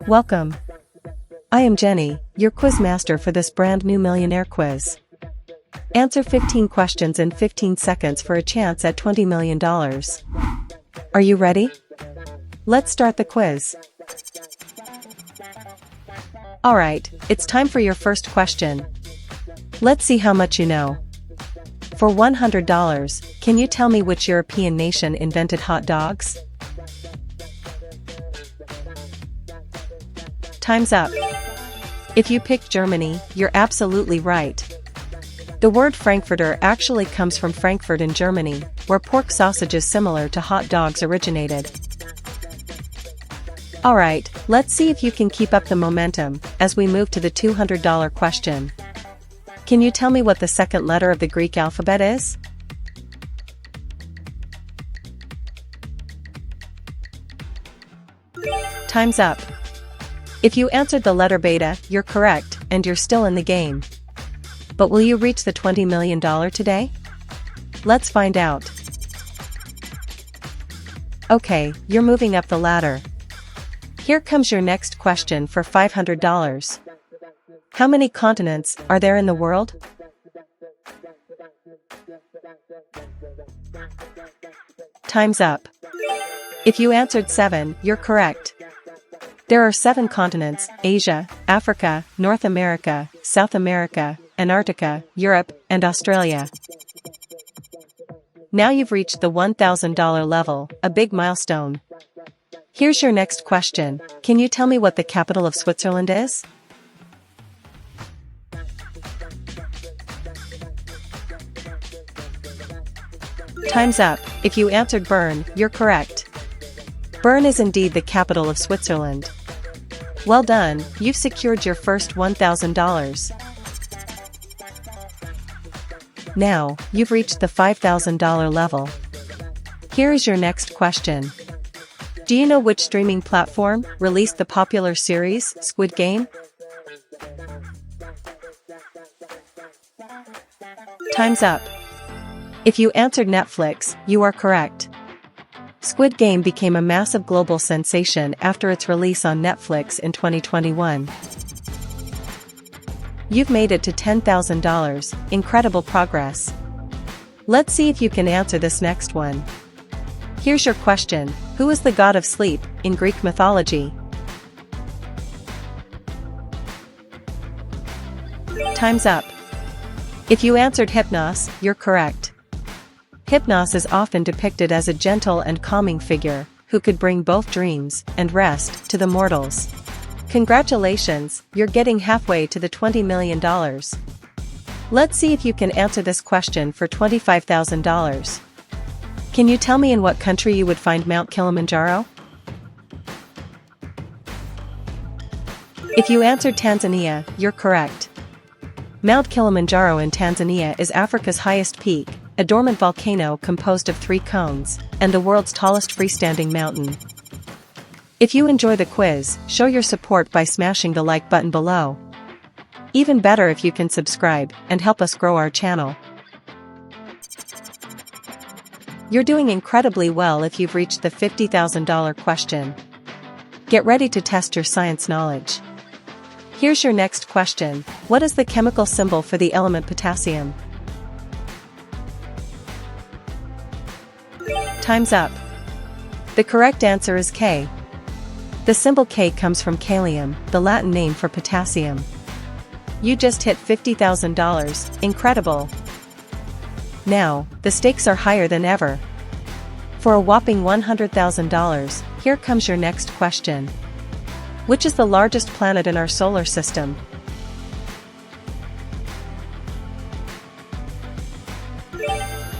Welcome. I am Jenny, your quiz master for this brand new millionaire quiz. Answer 15 questions in 15 seconds for a chance at $20 million. Are you ready? Let's start the quiz. Alright, it's time for your first question. Let's see how much you know. For $100, can you tell me which European nation invented hot dogs? Time's up. If you picked Germany, you're absolutely right. The word Frankfurter actually comes from Frankfurt in Germany, where pork sausages similar to hot dogs originated. Alright, let's see if you can keep up the momentum as we move to the $200 question. Can you tell me what the second letter of the Greek alphabet is? Time's up. If you answered the letter beta, you're correct, and you're still in the game. But will you reach the $20 million today? Let's find out. Okay, you're moving up the ladder. Here comes your next question for $500. How many continents are there in the world? Time's up. If you answered 7, you're correct. There are 7 continents: Asia, Africa, North America, South America, Antarctica, Europe, and Australia. Now you've reached the $1,000 level, a big milestone. Here's your next question. Can you tell me what the capital of Switzerland is? Time's up. If you answered Bern, you're correct. Bern is indeed the capital of Switzerland. Well done, you've secured your first $1,000. Now, you've reached the $5,000 level. Here is your next question. Do you know which streaming platform released the popular series, Squid Game? Time's up. If you answered Netflix, you are correct. Squid Game became a massive global sensation after its release on Netflix in 2021. You've made it to $10,000, incredible progress. Let's see if you can answer this next one. Here's your question. Who is the god of sleep in Greek mythology? Time's up. If you answered Hypnos, you're correct. Hypnos is often depicted as a gentle and calming figure, who could bring both dreams and rest to the mortals. Congratulations, you're getting halfway to the $20 million. Let's see if you can answer this question for $25,000. Can you tell me in what country you would find Mount Kilimanjaro? If you answered Tanzania, you're correct. Mount Kilimanjaro in Tanzania is Africa's highest peak, a dormant volcano composed of 3 cones, and the world's tallest freestanding mountain. If you enjoy the quiz, show your support by smashing the like button below. Even better if you can subscribe and help us grow our channel. You're doing incredibly well if you've reached the $50,000 question. Get ready to test your science knowledge. Here's your next question. What is the chemical symbol for the element potassium? Time's up. The correct answer is K. The symbol K comes from kalium, the Latin name for potassium. You just hit $50,000, incredible. Now, the stakes are higher than ever. For a whopping $100,000, here comes your next question. Which is the largest planet in our solar system?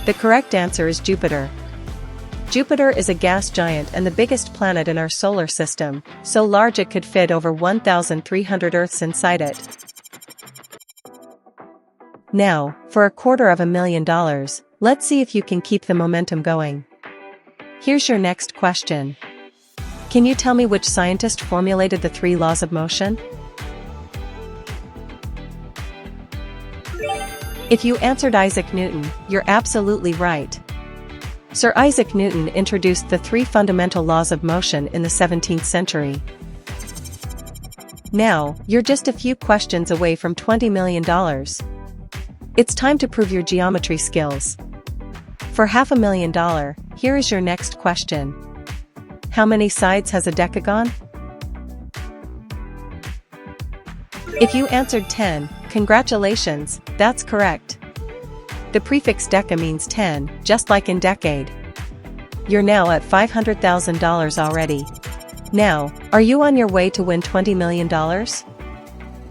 The correct answer is Jupiter. Jupiter is a gas giant and the biggest planet in our solar system, so large it could fit over 1,300 Earths inside it. Now, for $250,000, let's see if you can keep the momentum going. Here's your next question. Can you tell me which scientist formulated the 3 laws of motion? If you answered Isaac Newton, you're absolutely right. Sir Isaac Newton introduced the 3 fundamental laws of motion in the 17th century. Now, you're just a few questions away from $20 million. It's time to prove your geometry skills. For $500,000, here is your next question. How many sides has a decagon? If you answered 10, congratulations, that's correct. The prefix deca means 10, just like in decade. You're now at $500,000 already. Now, are you on your way to win $20 million?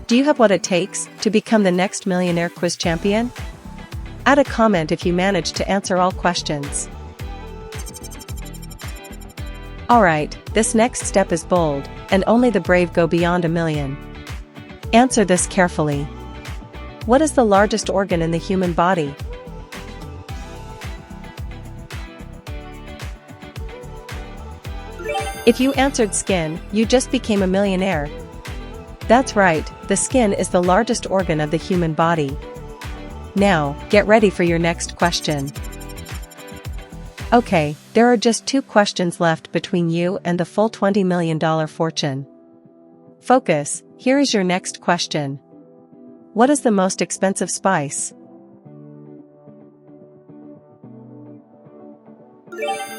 Do you have what it takes to become the next Millionaire Quiz champion? Add a comment if you managed to answer all questions. Alright, this next step is bold, and only the brave go beyond $1 million. Answer this carefully. What is the largest organ in the human body? If you answered skin, you just became a millionaire. That's right, the skin is the largest organ of the human body. Now, get ready for your next question. Okay, there are just 2 questions left between you and the full $20 million fortune. Focus, here is your next question. What is the most expensive spice?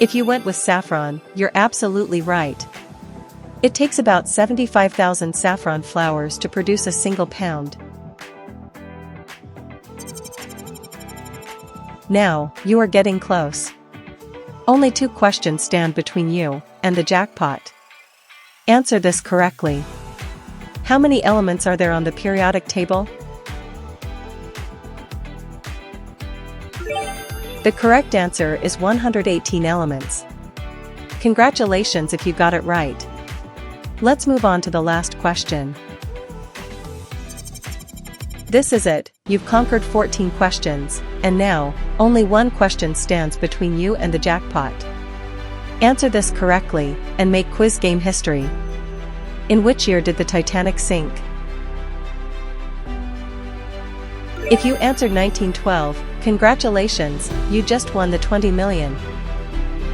If you went with saffron, you're absolutely right. It takes about 75,000 saffron flowers to produce a single pound. Now, you are getting close. Only 2 questions stand between you and the jackpot. Answer this correctly. How many elements are there on the periodic table? The correct answer is 118 elements. Congratulations if you got it right. Let's move on to the last question. This is it, you've conquered 14 questions, and now, only 1 question stands between you and the jackpot. Answer this correctly, and make quiz game history. In which year did the Titanic sink? If you answered 1912, congratulations, you just won the $20 million.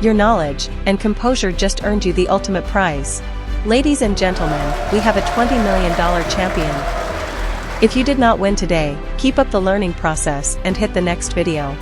Your knowledge and composure just earned you the ultimate prize. Ladies and gentlemen, we have a $20 million champion. If you did not win today, keep up the learning process and hit the next video.